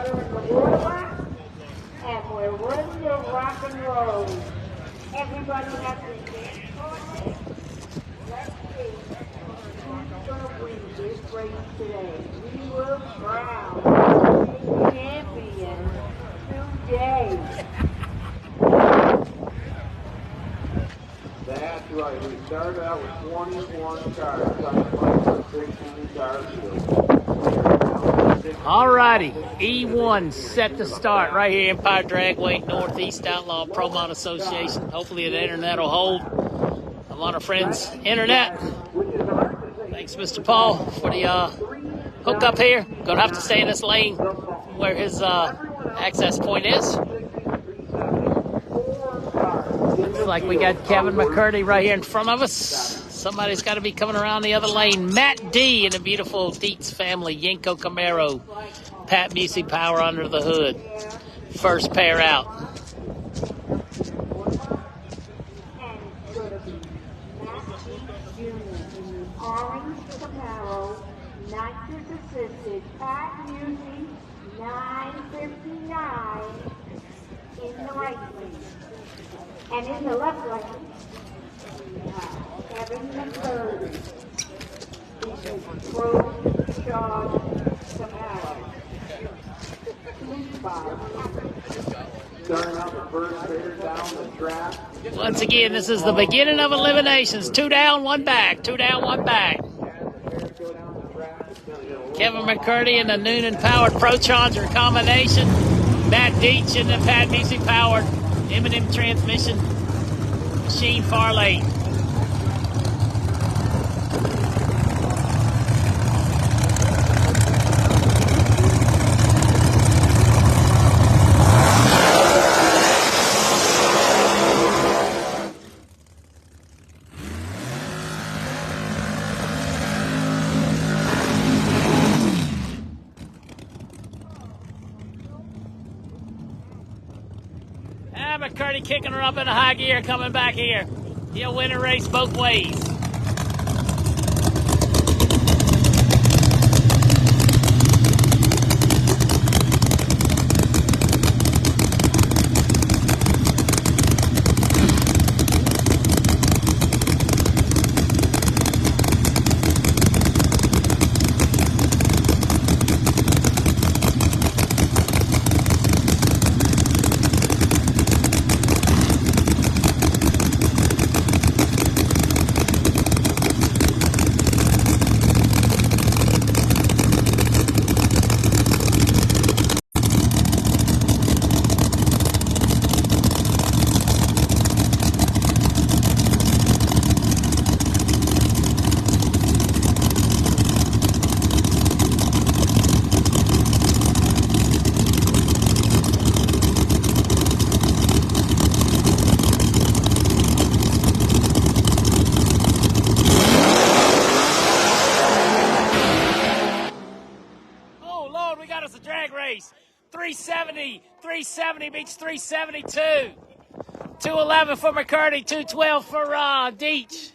water in the water box, and we're ready to rock and roll. Everybody has to get started. Let's see who's going to win this race today. We were proud champion today. That's right. We started out with 21 cars. Trying to find our 16 cars. All righty, E1 set to start right here, Empire Dragway, Northeast Outlaw ProMod Association. Hopefully the internet will hold. I'm on our friend's internet. Thanks, Mr. Paul, for the hookup here. Gonna have to stay in this lane where his access point is. Looks like we got Kevin McCurdy right here in front of us. Somebody's got to be coming around the other lane. Matt D and the beautiful Dietz family. Yenko Camaro. Pat Busey Power under the hood. First pair out. Orange Camaro, nitrous assisted, Pat Busey, 959 in the right lane. And in the left lane, Kevin McCurdy. This is ProMod Camaro. Starting out the first pair down the track. Once again, this is the beginning of eliminations. 2 down, 1 back. 2 down, 1 back. Kevin McCurdy and the Noonan powered Pro Charger combination. Matt Deach and the Pat Busey powered M&M Transmission machine far lane. McCurdy kicking her up in a high gear, coming back here. He'll win a race both ways. We got us a drag race. 370 beats 372. 211 for McCurdy, 212 for Deach.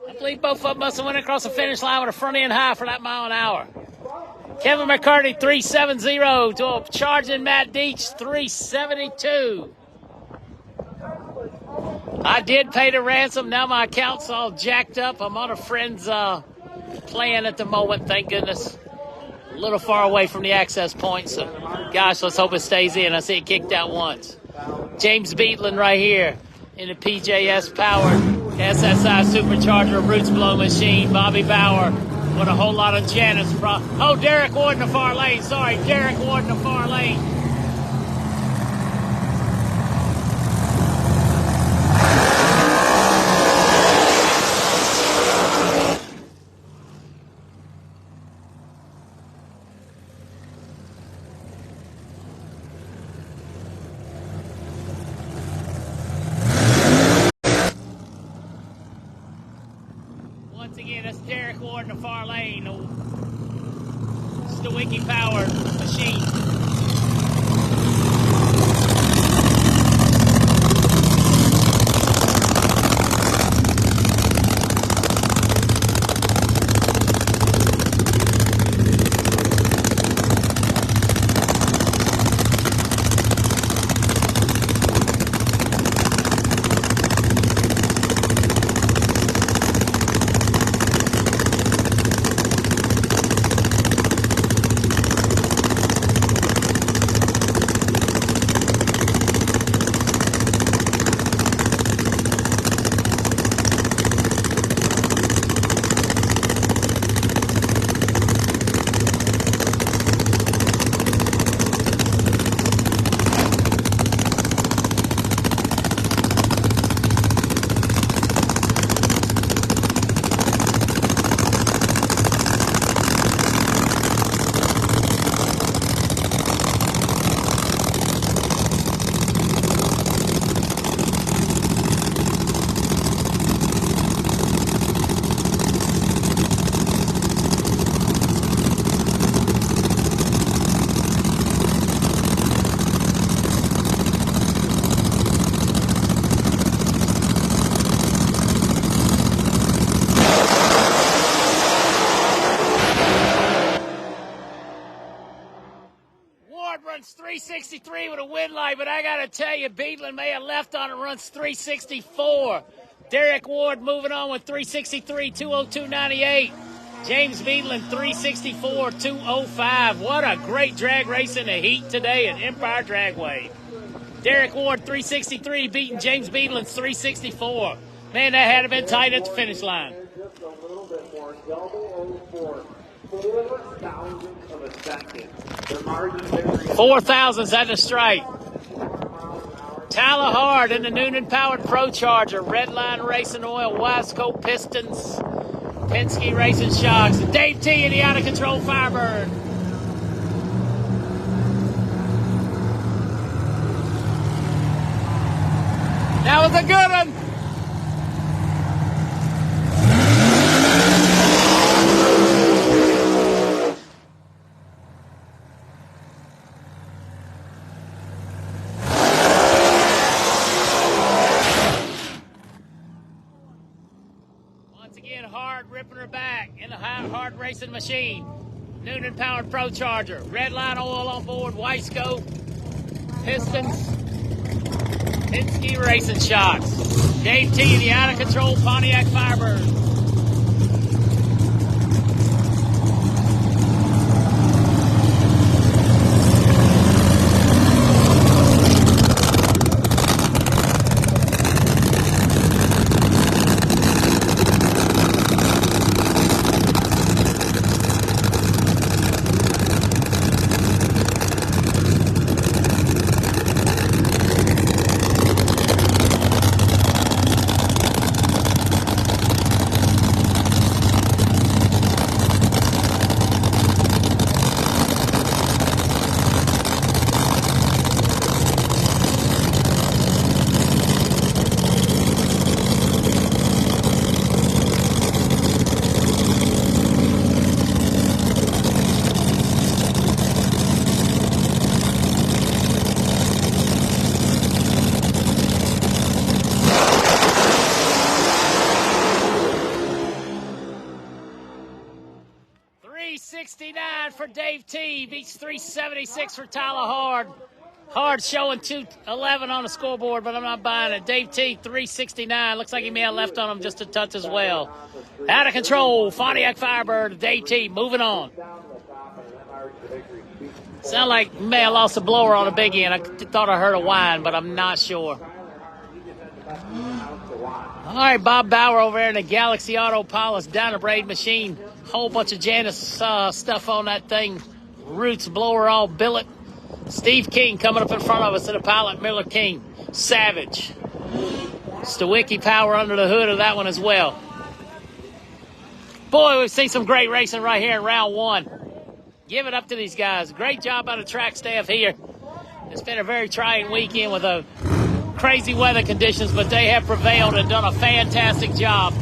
I believe both of them must have went across the finish line with a front end high for that mile an hour. Kevin McCurdy, 370 to a charging Matt Deach, 372. I did pay the ransom. Now my account's all jacked up. I'm on a friend's plan at the moment, thank goodness. A little far away from the access point, so gosh, let's hope it stays in. I see it kicked out once. James Beetland right here in the PJS powered SSI supercharger roots blow machine. Bobby Bauer with a whole lot of Janus. Oh, Derek Ward in the far lane. Sorry, Derek Ward in the far lane. Once again, that's Derek Ward in the far lane. It's the Wiki powered machine. Runs 363 with a win light, but I got to tell you, Beadland may have left on it, runs 364. Derek Ward moving on with 363, 202.98. James Beadland, 364, 205. What a great drag race in the heat today at Empire Dragway. Derek Ward, 363, beating James Beadland's 364. Man, that had been tight at the finish line. Just a little bit more. Double 4 thousandths of a second. The margin victory. 4 thousandths at the stripe. Tyler Hard in the Noonan-powered Pro Charger. Redline Racing Oil, Wisecoat Pistons, Penske Racing Shocks. Dave T in the out-of-control Firebird. That was a good one. Ripping her back in the hard racing machine. Noonan powered Pro Charger. Redline oil on board. Wisecoat. Pistons. Penske Racing Shocks. Dave T, the out of control Pontiac Firebird. For Dave T, beats 376 for Tyler Hard. Hard showing 211 on the scoreboard, but I'm not buying it. Dave T, 369. Looks like he may have left on him just a touch as well. Out of control, Pontiac Firebird, Dave T, moving on. Sound like he may have lost a blower on the big end. I thought I heard a whine, but I'm not sure. All right, Bob Bauer over there in the Galaxy Auto Polish down the braid machine. Whole bunch of Janus stuff on that thing. Roots blower all billet. Steve King coming up in front of us in the pilot. Miller King. Savage. Stawicki power under the hood of that one as well. Boy, we've seen some great racing right here in round one. Give it up to these guys. Great job by the track staff here. It's been a very trying weekend with crazy weather conditions, but they have prevailed and done a fantastic job.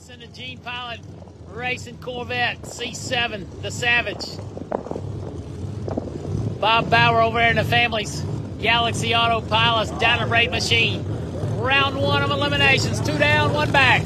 In the Gene Pilot Racing Corvette C7, the Savage. Bob Bauer over there in the family's Galaxy Auto Pilots down the braid machine. Round one of eliminations. 2 down, 1 back.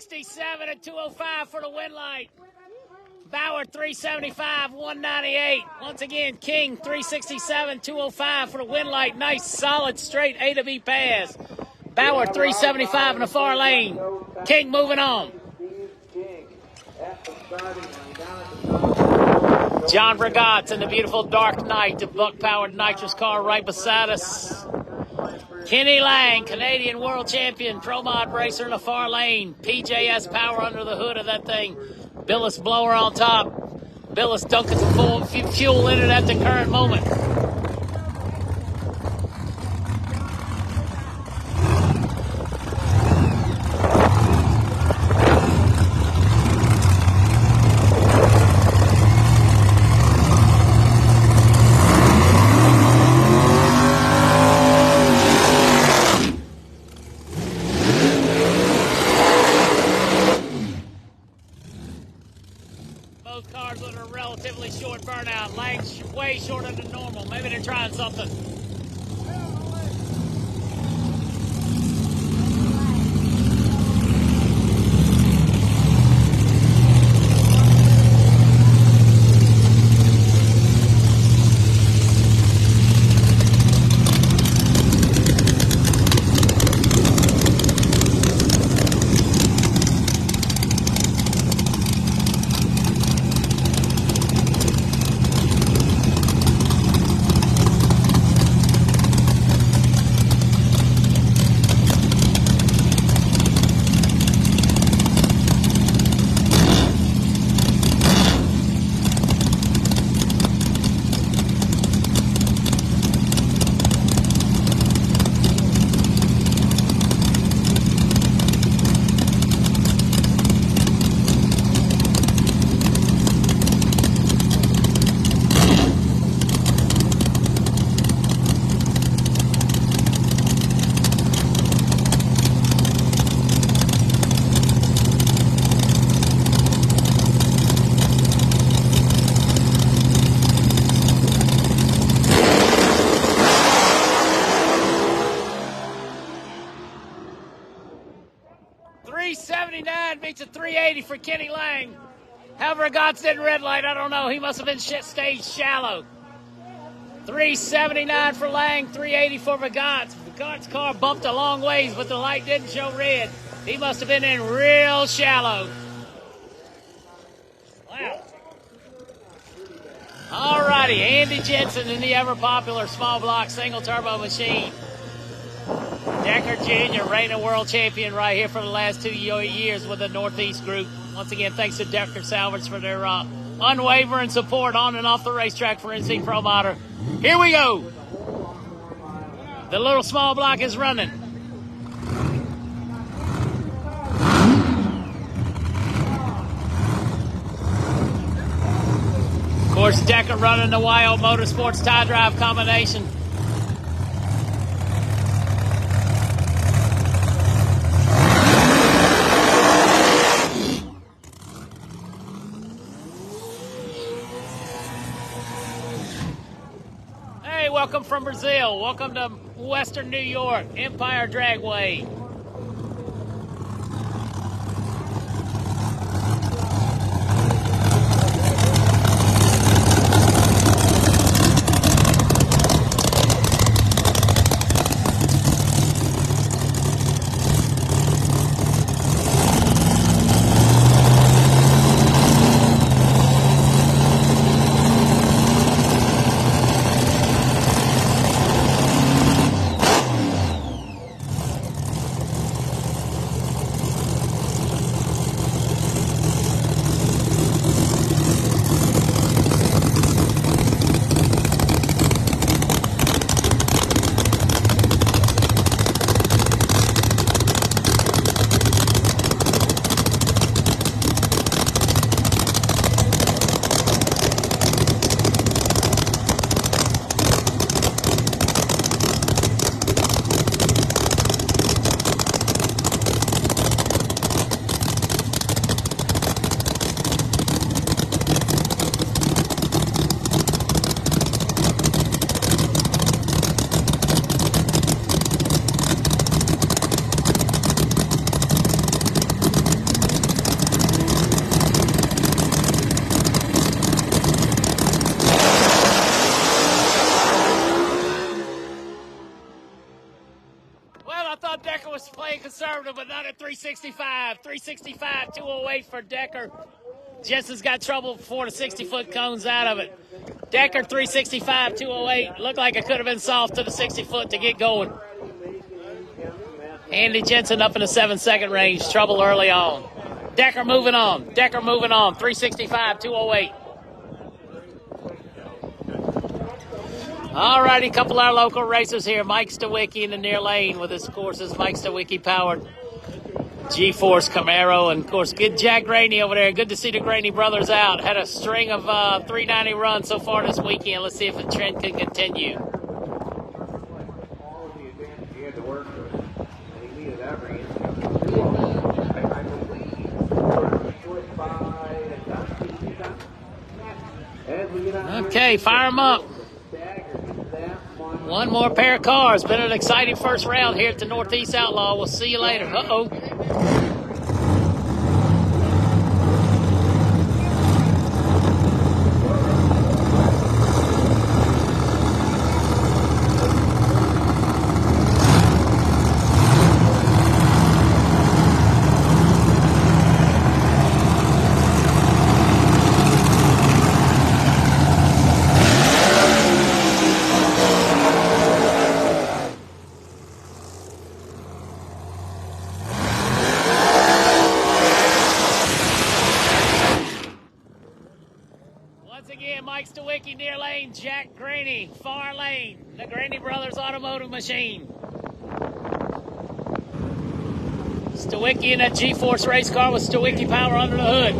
367 and 205 for the win light. Bauer 375, 198. Once again, King 367, 205 for the win light. Nice, solid, straight A to B pass. Bauer 375 in the far lane. King moving on. John Brigot's in the beautiful Dark Knight, the Buck-powered nitrous car right beside us. Kenny Lang, Canadian world champion, ProMod racer in the far lane. PJS power under the hood of that thing. Billis blower on top. Billis dunking some full fuel in it at the current moment. Cars with a relatively short burnout. Lang's way shorter than normal. Maybe they're trying something. Beats a 380 for Kenny Lang. However, Gotts didn't red light. I don't know. He must have been staged shallow. 379 for Lang, 380 for Vigot's. Vigot's car bumped a long ways, but the light didn't show red. He must have been in real shallow. Wow. All righty, Andy Jensen in the ever-popular small block single turbo machine. Decker Jr., reigning world champion right here for the last 2 years with the Northeast group. Once again, thanks to Decker Salvage for their unwavering support on and off the racetrack for NC ProModer. Here we go. The little small block is running. Of course, Decker running the Wild Motorsports tie drive combination. Welcome from Brazil. Welcome to Western New York, Empire Dragway. him, but not at 365. 365, 208 for Decker. Jensen's got trouble before the 60-foot comes out of it. Decker, 365, 208. Looked like it could have been soft to the 60-foot to get going. Andy Jensen up in the 7-second range. Trouble early on. Decker moving on. 365, 208. All righty, couple of our local racers here. Mike Stawicki in the near lane with his courses. Mike Stawicki powered G-Force Camaro. And, of course, good Jack Graney over there. Good to see the Graney brothers out. Had a string of 390 runs so far this weekend. Let's see if the trend can continue. All of the advantage he had to work with, and he needed every inch. I believe split by as we get on. Okay, fire them up. One more pair of cars. Been an exciting first round here at the Northeast Outlaw. We'll see you later. Uh-oh. Near lane, Jack Graney. Far lane, the Graney Brothers Automotive Machine. Stawicki in that G-Force race car with Stawicki power under the hood.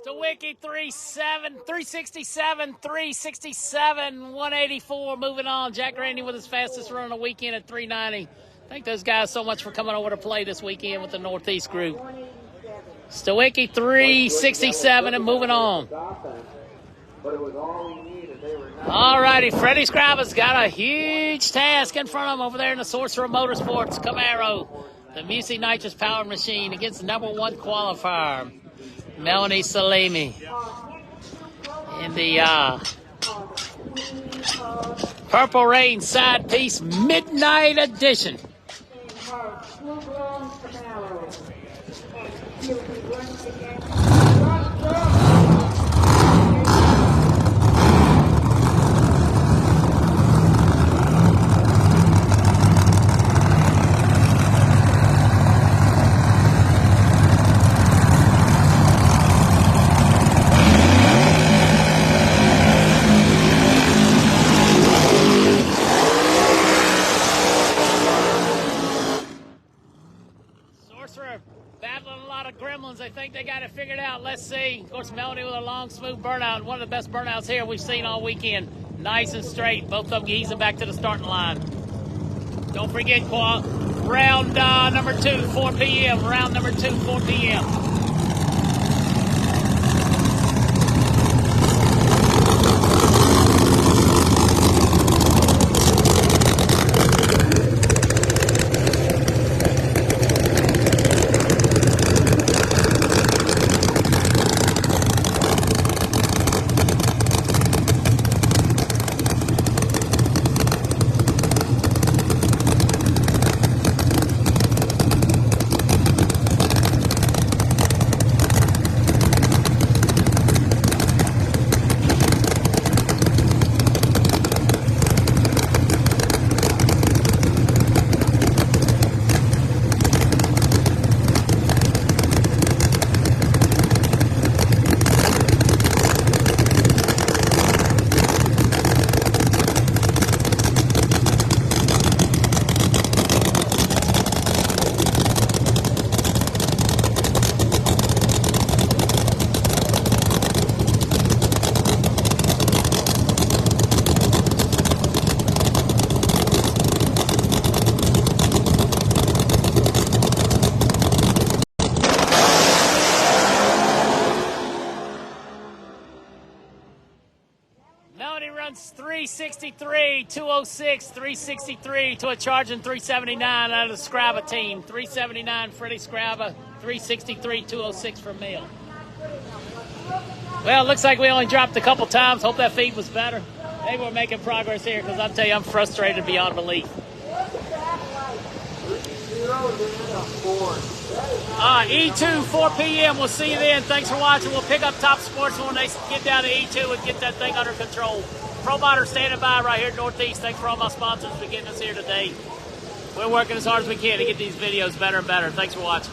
Stawicki 367, 367, 184. Moving on. Jack Graney with his fastest run of the weekend at 390. Thank those guys so much for coming over to play this weekend with the Northeast group. Stawicki 367 and moving on. All righty, Freddie Scriba's got a huge task in front of him over there in the Sorcerer Motorsports Camaro. The Musi Nitrous powered machine against the #1 qualifier, Melanie Salemi. In the Purple Rain side piece midnight edition. Battling a lot of gremlins. They think they got it figured out. Let's see. Of course, Melanie with a long, smooth burnout. One of the best burnouts here we've seen all weekend. Nice and straight. Both of them easing back to the starting line. Don't forget, round number 2, 4 p.m. Round number 2, 4 p.m. runs 363, 206, 363 to a charging 379 out of the Scrabba team. 379 Freddie Scrabba, 363, 206 for Mill. Well, it looks like we only dropped a couple times. Hope that feed was better. Maybe we're making progress here because I'll tell you, I'm frustrated beyond belief. E2, 4 p.m. We'll see you then. Thanks for watching. We'll pick up Top Sports when they get down to E2 and get that thing under control. ProMod standing by right here in Northeast. Thanks for all my sponsors for getting us here today. We're working as hard as we can to get these videos better and better. Thanks for watching.